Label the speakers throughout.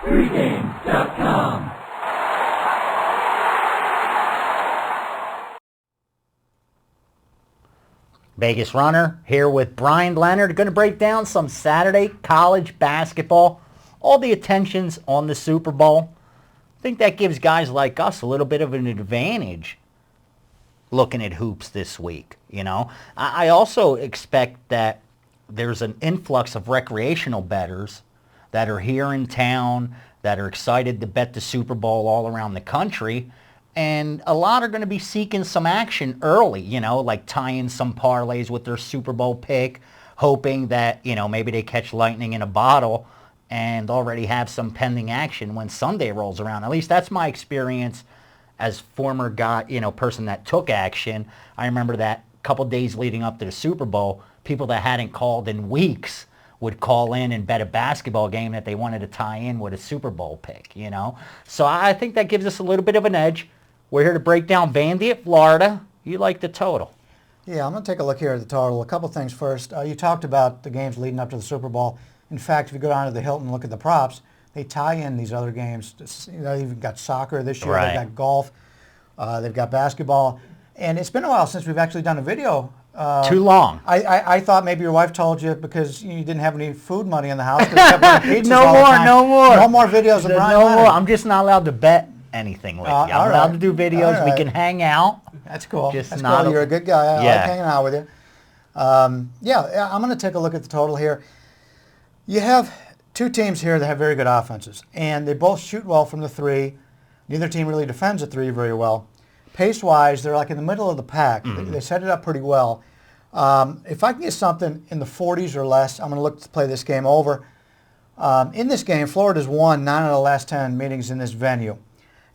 Speaker 1: Pregame.com.
Speaker 2: Vegas Runner here with Bryan Leonard. Going to break down some Saturday college basketball. All the attention's on the Super Bowl. I think that gives guys like us a little bit of an advantage looking at hoops this week. You know, I also expect that there's an influx of recreational bettors that are here in town, that are excited to bet the Super Bowl all around the country. And a lot are going to be seeking some action early, you know, like tying some parlays with their Super Bowl pick, hoping that, you know, maybe they catch lightning in a bottle and already have some pending action when Sunday rolls around. At least that's my experience as former guy, you know, person that took action. I remember that a couple days leading up to the Super Bowl, people that hadn't called in weeks would call in and bet a basketball game that they wanted to tie in with a Super Bowl pick, you know. So I think that gives us a little bit of an edge. We're here to break down Vandy at Florida. You like the total?
Speaker 3: Yeah, I'm going to take a look here at the total. A couple things first. You talked about the games leading up to the Super Bowl. In fact, if you go down to the Hilton and look at the props, they tie in these other games. You know, you've got soccer this year.
Speaker 2: Right.
Speaker 3: They've got golf. They've got basketball. And it's been a while since we've actually done a video.
Speaker 2: Too long.
Speaker 3: I thought maybe your wife told you because you didn't have any food money in the house.
Speaker 2: No more
Speaker 3: videos of Bryan
Speaker 2: No
Speaker 3: Leonard.
Speaker 2: more. I'm just not allowed to bet anything with you. I'm allowed to do videos.
Speaker 3: All
Speaker 2: We
Speaker 3: right.
Speaker 2: can hang out.
Speaker 3: That's cool.
Speaker 2: Just
Speaker 3: That's
Speaker 2: not
Speaker 3: cool. You're a good guy. I
Speaker 2: Yeah.
Speaker 3: like hanging out with you. I'm going to take a look at the total here. You have two teams here that have very good offenses, and they both shoot well from the three. Neither team really defends the three very well. Pace-wise, they're like in the middle of the pack. They set it up pretty well. If I can get something in the 40s or less, I'm going to look to play this game over. In this game, Florida's won 9 out of the last 10 meetings in this venue.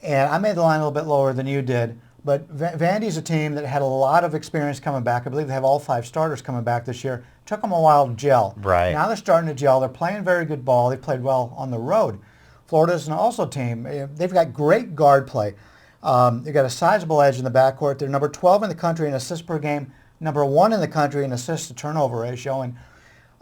Speaker 3: And I made the line a little bit lower than you did. But Vandy's a team that had a lot of experience coming back. I believe they have all 5 starters coming back this year. Took them a while to gel.
Speaker 2: Right.
Speaker 3: Now they're starting to gel. They're playing very good ball. They played well on the road. Florida's also a team. They've got great guard play. They've got a sizable edge in the backcourt. They're number 12 in the country in assists per game, number 1 in the country in assist to turnover ratio. And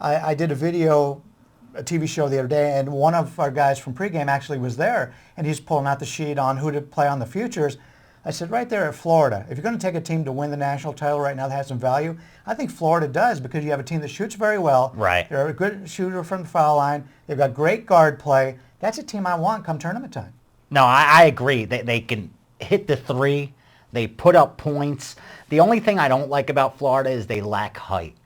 Speaker 3: I did a TV show the other day, and one of our guys from pregame actually was there, and he's pulling out the sheet on who to play on the futures. I said, right there at Florida, if you're going to take a team to win the national title right now that has some value, I think Florida does, because you have a team that shoots very well.
Speaker 2: Right.
Speaker 3: They're a good shooter from the foul line. They've got great guard play. That's a team I want come tournament time.
Speaker 2: No, I agree. They can hit the three. They put up points. The only thing I don't like about Florida is they lack height.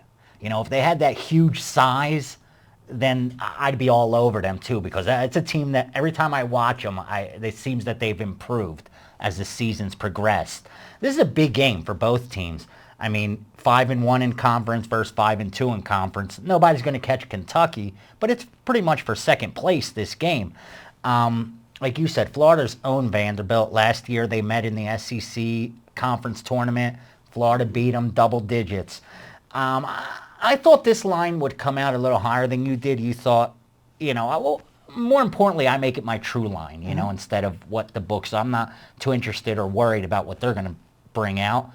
Speaker 2: You know, if they had that huge size, then I'd be all over them too, because it's a team that every time I watch them, it seems that they've improved as the season's progressed. This is a big game for both teams. I mean, 5-1 in conference versus 5-2 in conference. Nobody's going to catch Kentucky, but it's pretty much for second place this game. Like you said, Florida's owned Vanderbilt. Last year they met in the SEC conference tournament. Florida beat them double digits. I thought this line would come out a little higher than you did. You thought, you know, more importantly, I make it my true line, you know, instead of what the books. I'm not too interested or worried about what they're going to bring out.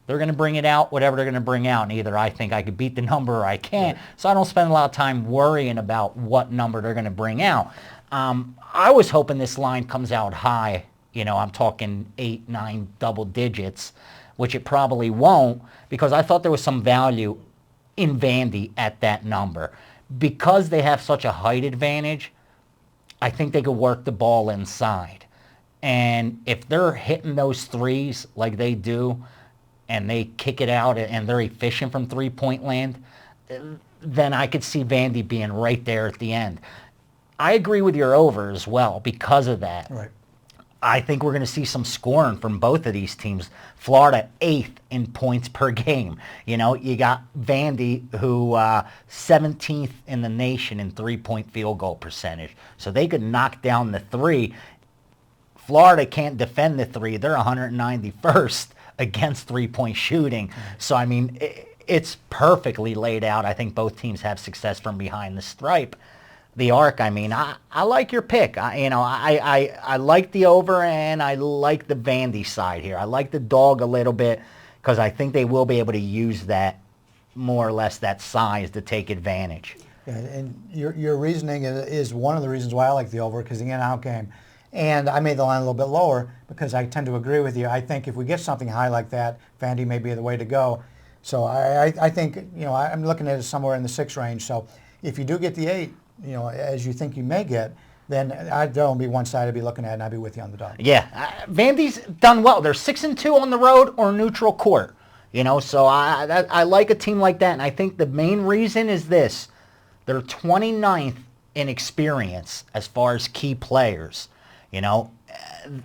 Speaker 2: They're going to bring it out, whatever they're going to bring out, and either I think I could beat the number or I can't. So I don't spend a lot of time worrying about what number they're going to bring out. I was hoping this line comes out high. You know, I'm talking 8, 9 double digits, which it probably won't, because I thought there was some value in Vandy at that number. Because they have such a height advantage, I think they could work the ball inside. And if they're hitting those threes like they do, and they kick it out and they're efficient from three-point land, then I could see Vandy being right there at the end. I agree with your over as well because of that.
Speaker 3: Right.
Speaker 2: I think we're going to see some scoring from both of these teams. Florida 8th in points per game. You know, you got Vandy, who 17th in the nation in three-point field goal percentage. So they could knock down the three. Florida can't defend the three. They're 191st against three-point shooting. So, I mean, it's perfectly laid out. I think both teams have success from behind the stripe. The arc, I mean, I like your pick. I like the over, and I like the Vandy side here. I like the dog a little bit because I think they will be able to use that, more or less, that size to take advantage.
Speaker 3: And your reasoning is one of the reasons why I like the over, because the in-out game. And I made the line a little bit lower because I tend to agree with you. I think if we get something high like that, Vandy may be the way to go. So I think, I'm looking at it somewhere in the 6 range. So if you do get the 8, as you think you may get, then there won't be one side I'd be looking at, and I'd be with you on the dog.
Speaker 2: Yeah, Vandy's done well. They're 6-2 on the road or neutral court. So I like a team like that, and I think the main reason is this. They're 29th in experience as far as key players.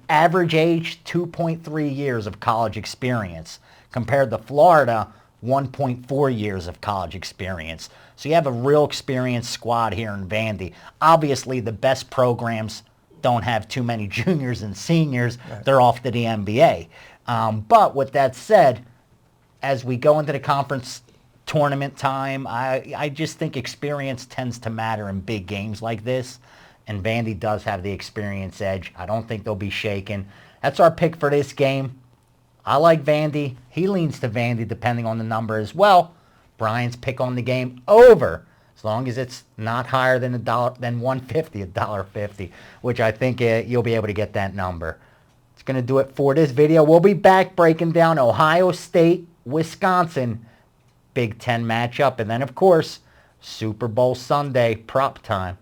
Speaker 2: Average age, 2.3 years of college experience, compared to Florida, 1.4 years of college experience. So you have a real experienced squad here in Vandy. Obviously, the best programs don't have too many juniors and seniors. Right. They're off to the NBA. But with that said, as we go into the conference tournament time, I just think experience tends to matter in big games like this. And Vandy does have the experience edge. I don't think they'll be shaken. That's our pick for this game. I like Vandy. He leans to Vandy depending on the number as well. Bryan's pick on the game over, as long as it's not higher than $1.50, $1.50, which I think you'll be able to get that number. It's going to do it for this video. We'll be back breaking down Ohio State, Wisconsin, Big Ten matchup, and then, of course, Super Bowl Sunday, prop time.